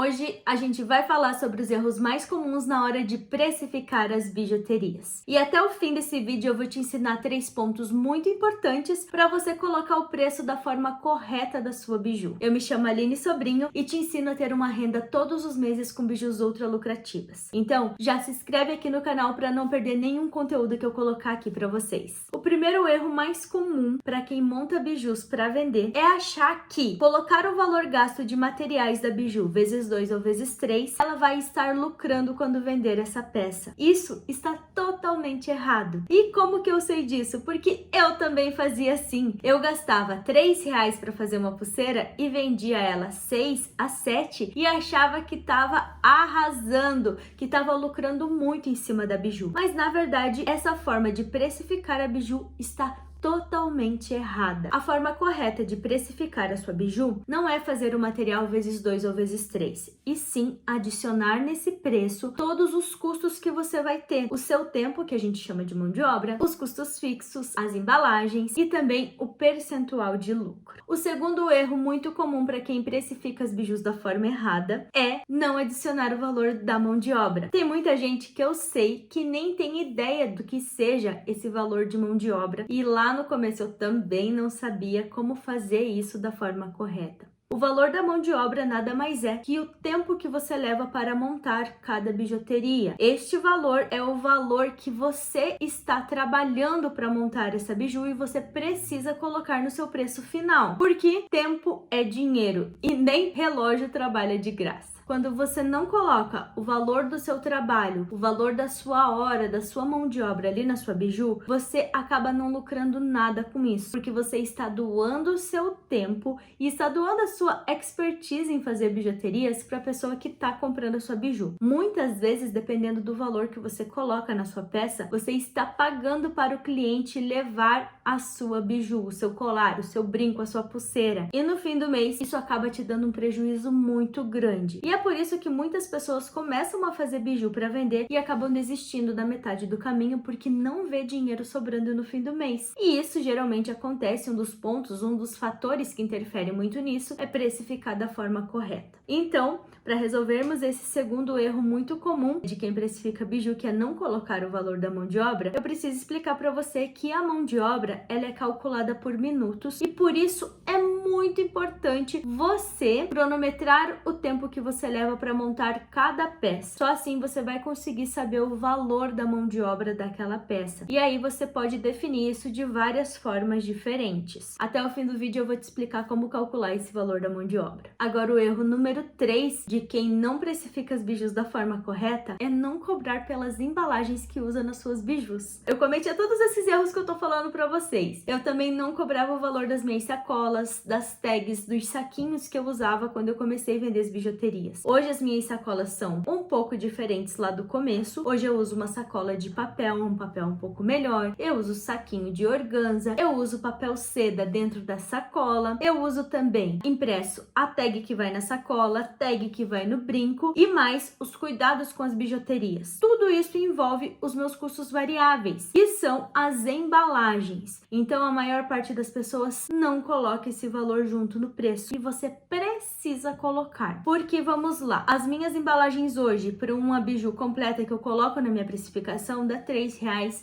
Hoje a gente vai falar sobre os erros mais comuns na hora de precificar as bijuterias. E até o fim desse vídeo eu vou te ensinar 3 pontos muito importantes para você colocar o preço da forma correta da sua biju. Eu me chamo Aline Sobrinho e te ensino a ter uma renda todos os meses com bijus ultra lucrativas. Então, já se inscreve aqui no canal para não perder nenhum conteúdo que eu colocar aqui para vocês. O primeiro erro mais comum para quem monta bijus para vender é achar que colocar o valor gasto de materiais da biju vezes 2 ou vezes 3, ela vai estar lucrando quando vender essa peça. Isso está totalmente errado. E como que eu sei disso? Porque eu também fazia assim. Eu gastava R$3 para fazer uma pulseira e vendia ela 6 a 7 e achava que estava arrasando, que estava lucrando muito em cima da biju. Mas na verdade, essa forma de precificar a biju está totalmente errada. A forma correta de precificar a sua biju não é fazer o material vezes 2 ou vezes 3, e sim adicionar nesse preço todos os custos que você vai ter. O seu tempo, que a gente chama de mão de obra, os custos fixos, as embalagens e também o percentual de lucro. O segundo erro muito comum para quem precifica as bijus da forma errada é não adicionar o valor da mão de obra. Tem muita gente que eu sei que nem tem ideia do que seja esse valor de mão de obra, e lá no começo eu também não sabia como fazer isso da forma correta. O valor da mão de obra nada mais é que o tempo que você leva para montar cada bijuteria. Este valor é o valor que você está trabalhando para montar essa biju e você precisa colocar no seu preço final. Porque tempo é dinheiro e nem relógio trabalha de graça. Quando você não coloca o valor do seu trabalho, o valor da sua hora, da sua mão de obra ali na sua biju, você acaba não lucrando nada com isso, porque você está doando o seu tempo e está doando a sua expertise em fazer bijuterias para a pessoa que está comprando a sua biju. Muitas vezes, dependendo do valor que você coloca na sua peça, você está pagando para o cliente levar a sua biju, o seu colar, o seu brinco, a sua pulseira. E no fim do mês, isso acaba te dando um prejuízo muito grande. E é por isso que muitas pessoas começam a fazer biju para vender e acabam desistindo da metade do caminho porque não vê dinheiro sobrando no fim do mês. E isso geralmente acontece, um dos pontos, um dos fatores que interfere muito nisso é precificar da forma correta. Então, para resolvermos esse segundo erro muito comum de quem precifica biju, que é não colocar o valor da mão de obra, eu preciso explicar para você que a mão de obra ela é calculada por minutos e por isso é muito importante você cronometrar o tempo que você leva para montar cada peça. Só assim você vai conseguir saber o valor da mão de obra daquela peça. E aí você pode definir isso de várias formas diferentes. Até o fim do vídeo eu vou te explicar como calcular esse valor da mão de obra. Agora o erro número 3 de quem não precifica as bijus da forma correta é não cobrar pelas embalagens que usa nas suas bijus. Eu cometia todos esses erros que eu tô falando para vocês. Eu também não cobrava o valor das minhas sacolas, das tags, dos saquinhos que eu usava quando eu comecei a vender as bijuterias. Hoje as minhas sacolas são um pouco diferentes lá do começo. Hoje eu uso uma sacola de papel, um papel um pouco melhor. Eu uso saquinho de organza. Eu uso papel seda dentro da sacola. Eu uso também impresso a tag que vai na sacola, tag que vai no brinco e mais os cuidados com as bijuterias. Tudo isso envolve os meus custos variáveis, que são as embalagens. Então a maior parte das pessoas não coloca esse valor junto no preço e você precisa colocar. Porque vamos lá, as minhas embalagens hoje para uma biju completa que eu coloco na minha precificação dá R$3,90.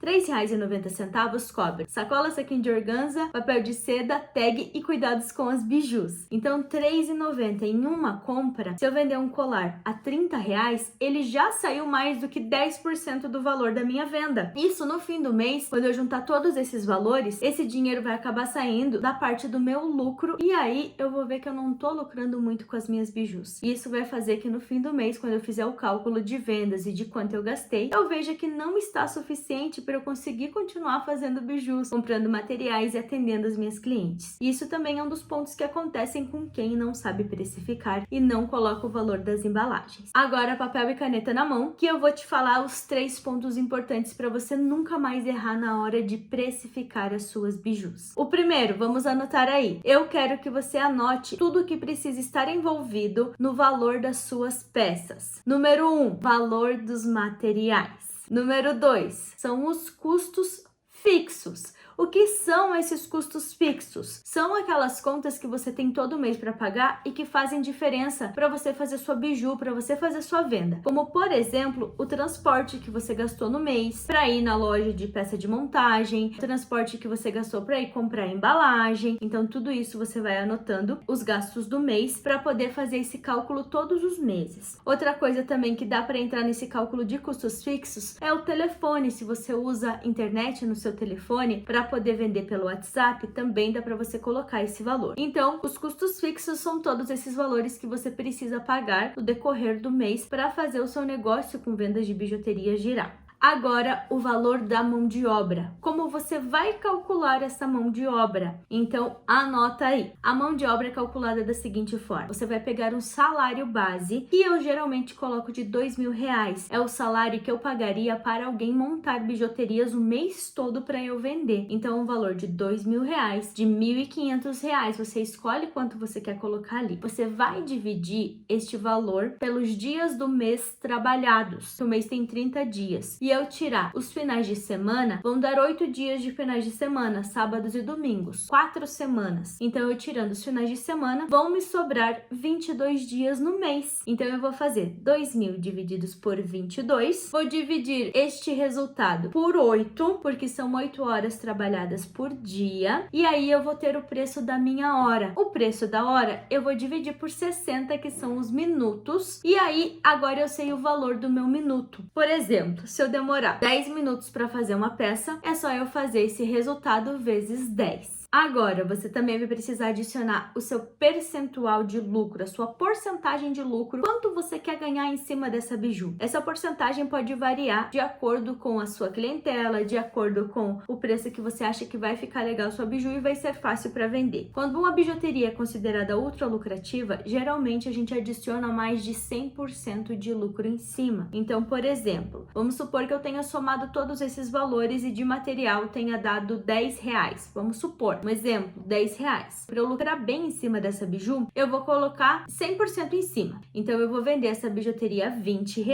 R$3,90 cobre sacola, saquinho de organza, papel de seda, tag e cuidados com as bijus. Então R$3,90 em uma compra, se eu vender um colar a R$30, ele já saiu mais do que 10% do valor da minha venda. Isso no fim do mês, quando eu juntar todos esses valores, esse dinheiro vai acabar saindo da parte do meu lucro e aí eu vou ver que eu não tô lucrando muito com as minhas bijus. E isso vai fazer que no fim do mês, quando eu fizer o cálculo de vendas e de quanto eu gastei, eu veja que não está suficiente para eu conseguir continuar fazendo bijus, comprando materiais e atendendo as minhas clientes. E isso também é um dos pontos que acontecem com quem não sabe precificar e não coloca o valor das embalagens. Agora, papel e caneta na mão, que eu vou te falar os 3 pontos importantes para você nunca mais errar na hora de precificar as suas bijus. O primeiro, vamos anotar aí. Eu quero que você anote tudo o que precisa estar envolvido no valor das suas peças. Número 1, valor dos materiais. Número 2, são os custos fixos. O que são esses custos fixos? São aquelas contas que você tem todo mês para pagar e que fazem diferença para você fazer sua biju, para você fazer sua venda. Como, por exemplo, o transporte que você gastou no mês para ir na loja de peça de montagem, o transporte que você gastou para ir comprar embalagem. Então, tudo isso você vai anotando os gastos do mês para poder fazer esse cálculo todos os meses. Outra coisa também que dá para entrar nesse cálculo de custos fixos é o telefone. Se você usa internet no seu telefone para poder vender pelo WhatsApp, também dá para você colocar esse valor. Então, os custos fixos são todos esses valores que você precisa pagar no decorrer do mês para fazer o seu negócio com vendas de bijuteria girar. Agora, o valor da mão de obra. Como você vai calcular essa mão de obra? Então, anota aí. A mão de obra é calculada da seguinte forma. Você vai pegar um salário base, que eu geralmente coloco de R$2.000. É o salário que eu pagaria para alguém montar bijuterias o mês todo para eu vender. Então, um valor de R$2.000, de R$1.500. Você escolhe quanto você quer colocar ali. Você vai dividir este valor pelos dias do mês trabalhados. O mês tem 30 dias. E eu tirar os finais de semana, vão dar 8 dias de finais de semana, sábados e domingos, 4 semanas. Então, eu tirando os finais de semana, vão me sobrar 22 dias no mês. Então, eu vou fazer 2.000 divididos por 22, vou dividir este resultado por 8, porque são 8 horas trabalhadas por dia, e aí eu vou ter o preço da minha hora. O preço da hora, eu vou dividir por 60, que são os minutos, e aí, agora eu sei o valor do meu minuto. Por exemplo, se eu demorar 10 minutos para fazer uma peça, é só eu fazer esse resultado vezes 10. Agora, você também vai precisar adicionar o seu percentual de lucro, a sua porcentagem de lucro, quanto você quer ganhar em cima dessa biju. Essa porcentagem pode variar de acordo com a sua clientela, de acordo com o preço que você acha que vai ficar legal sua biju e vai ser fácil para vender. Quando uma bijuteria é considerada ultra lucrativa, geralmente a gente adiciona mais de 100% de lucro em cima. Então, por exemplo, vamos supor que eu tenha somado todos esses valores e de material tenha dado R$10. Vamos supor. Um exemplo, R$10. Para eu lucrar bem em cima dessa biju, eu vou colocar 100% em cima. Então, eu vou vender essa bijuteria a R$20.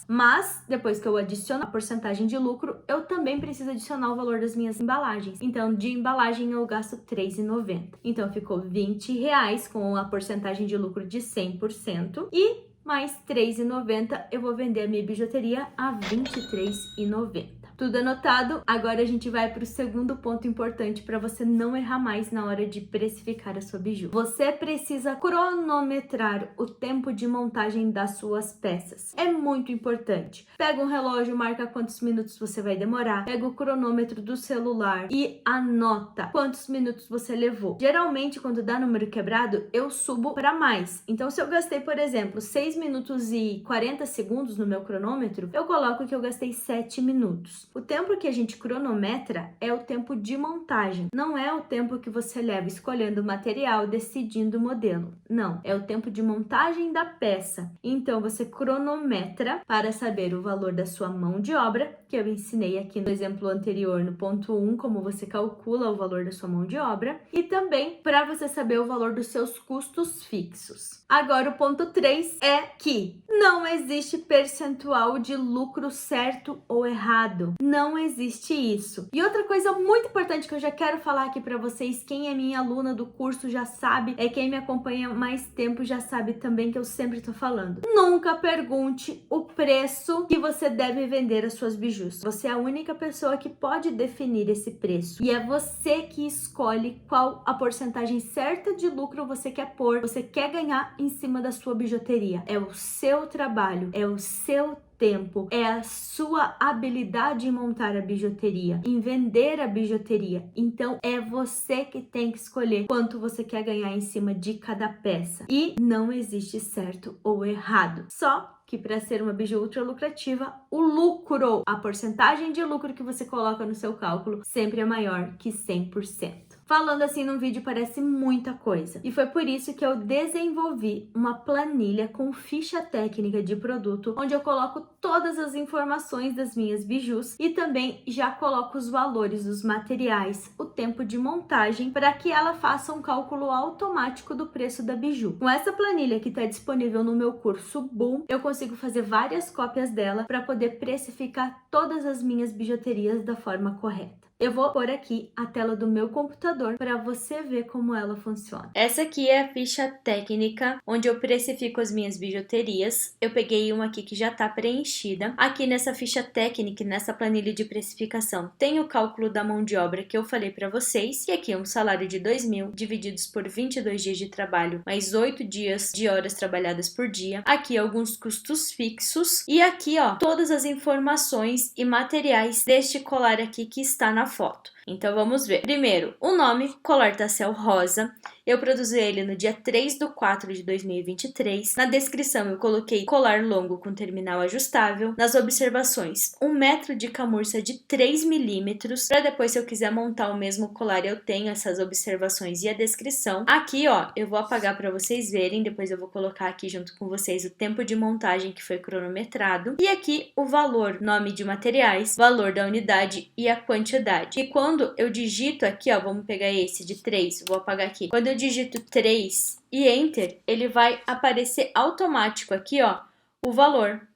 Mas, depois que eu adiciono a porcentagem de lucro, eu também preciso adicionar o valor das minhas embalagens. Então, de embalagem, eu gasto R$3,90. Então, ficou R$20 com a porcentagem de lucro de 100%. E mais R$3,90 eu vou vender a minha bijuteria a R$23,90. Tudo anotado? Agora a gente vai para o segundo ponto importante para você não errar mais na hora de precificar a sua biju. Você precisa cronometrar o tempo de montagem das suas peças. É muito importante. Pega um relógio, marca quantos minutos você vai demorar, pega o cronômetro do celular e anota quantos minutos você levou. Geralmente, quando dá número quebrado, eu subo para mais. Então, se eu gastei, por exemplo, 6 minutos e 40 segundos no meu cronômetro, eu coloco que eu gastei 7 minutos. O tempo que a gente cronometra é o tempo de montagem, não é o tempo que você leva escolhendo o material, decidindo o modelo. Não, é o tempo de montagem da peça. Então, você cronometra para saber o valor da sua mão de obra, que eu ensinei aqui no exemplo anterior, no ponto 1, como você calcula o valor da sua mão de obra, e também para você saber o valor dos seus custos fixos. Agora, o ponto 3 é que não existe percentual de lucro certo ou errado. Não existe isso. E outra coisa muito importante que eu já quero falar aqui para vocês, quem é minha aluna do curso já sabe, quem me acompanha há mais tempo já sabe também que eu sempre tô falando. Nunca pergunte o preço que você deve vender as suas bijus. Você é a única pessoa que pode definir esse preço. E é você que escolhe qual a porcentagem certa de lucro você quer pôr, você quer ganhar em cima da sua bijuteria. É o seu trabalho, é o seu tempo, é a sua habilidade em montar a bijuteria, em vender a bijuteria. Então, é você que tem que escolher quanto você quer ganhar em cima de cada peça. E não existe certo ou errado. Só que para ser uma biju ultra lucrativa, o lucro, a porcentagem de lucro que você coloca no seu cálculo sempre é maior que 100%. Falando assim num vídeo parece muita coisa. E foi por isso que eu desenvolvi uma planilha com ficha técnica de produto, onde eu coloco todas as informações das minhas bijus e também já coloco os valores dos materiais, o tempo de montagem, para que ela faça um cálculo automático do preço da biju. Com essa planilha que está disponível no meu curso Boom, eu consigo fazer várias cópias dela para poder precificar todas as minhas bijuterias da forma correta. Eu vou pôr aqui a tela do meu computador para você ver como ela funciona. Essa aqui é a ficha técnica, onde eu precifico as minhas bijuterias. Eu peguei uma aqui que já está preenchida. Aqui nessa ficha técnica, nessa planilha de precificação, tem o cálculo da mão de obra que eu falei para vocês. E aqui é um salário de 2.000 divididos por 22 dias de trabalho, mais 8 dias de horas trabalhadas por dia. Aqui alguns custos fixos. E aqui, ó, todas as informações e materiais deste colar aqui que está na foto. Então vamos ver. Primeiro, o nome, colar tassel rosa. Eu produzi ele no dia 3/4/2023. Na descrição eu coloquei colar longo com terminal ajustável. Nas observações, 1 metro de camurça de 3 milímetros. Para depois, se eu quiser montar o mesmo colar, eu tenho essas observações e a descrição. Aqui, ó, eu vou apagar para vocês verem. Depois eu vou colocar aqui junto com vocês o tempo de montagem que foi cronometrado. E aqui o valor, nome de materiais, valor da unidade e a quantidade. E quando eu digito aqui, ó, vamos pegar esse de 3, vou apagar aqui. Quando eu digito 3 e Enter, ele vai aparecer automático aqui, ó, o valor.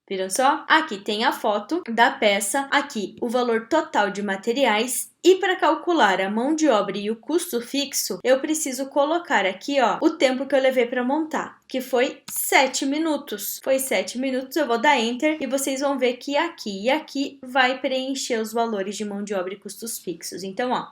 Viram só? Aqui tem a foto da peça, aqui o valor total de materiais. E para calcular a mão de obra e o custo fixo, eu preciso colocar aqui, ó, o tempo que eu levei para montar, que foi 7 minutos. Foi 7 minutos, eu vou dar Enter e vocês vão ver que aqui e aqui vai preencher os valores de mão de obra e custos fixos. Então, ó,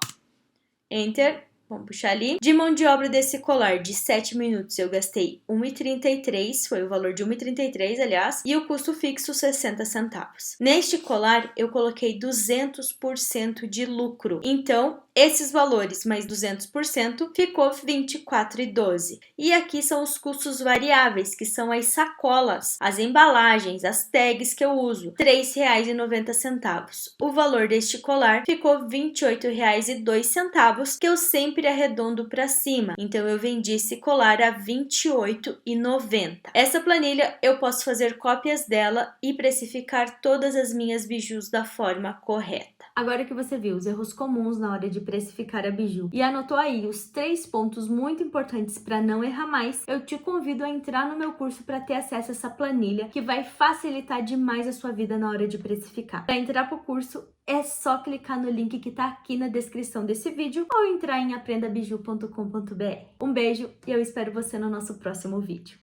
Enter. Vamos puxar ali. De mão de obra desse colar de 7 minutos eu gastei 1,33, foi o valor de 1,33, aliás, e o custo fixo 60 centavos. Neste colar eu coloquei 200% de lucro. Então, esses valores mais 200% ficou 24,12. E aqui são os custos variáveis, que são as sacolas, as embalagens, as tags que eu uso, R$ 3,90. O valor deste colar ficou R$ 28,02, que eu sempre arredondo para cima. Então eu vendi esse colar a R$ 28,90. Essa planilha eu posso fazer cópias dela e precificar todas as minhas bijus da forma correta. Agora que você viu os erros comuns na hora de precificar a biju e anotou aí os 3 pontos muito importantes para não errar mais, eu te convido a entrar no meu curso para ter acesso a essa planilha que vai facilitar demais a sua vida na hora de precificar. Para entrar para o curso, é só clicar no link que está aqui na descrição desse vídeo ou entrar em aprendabiju.com.br. Um beijo e eu espero você no nosso próximo vídeo.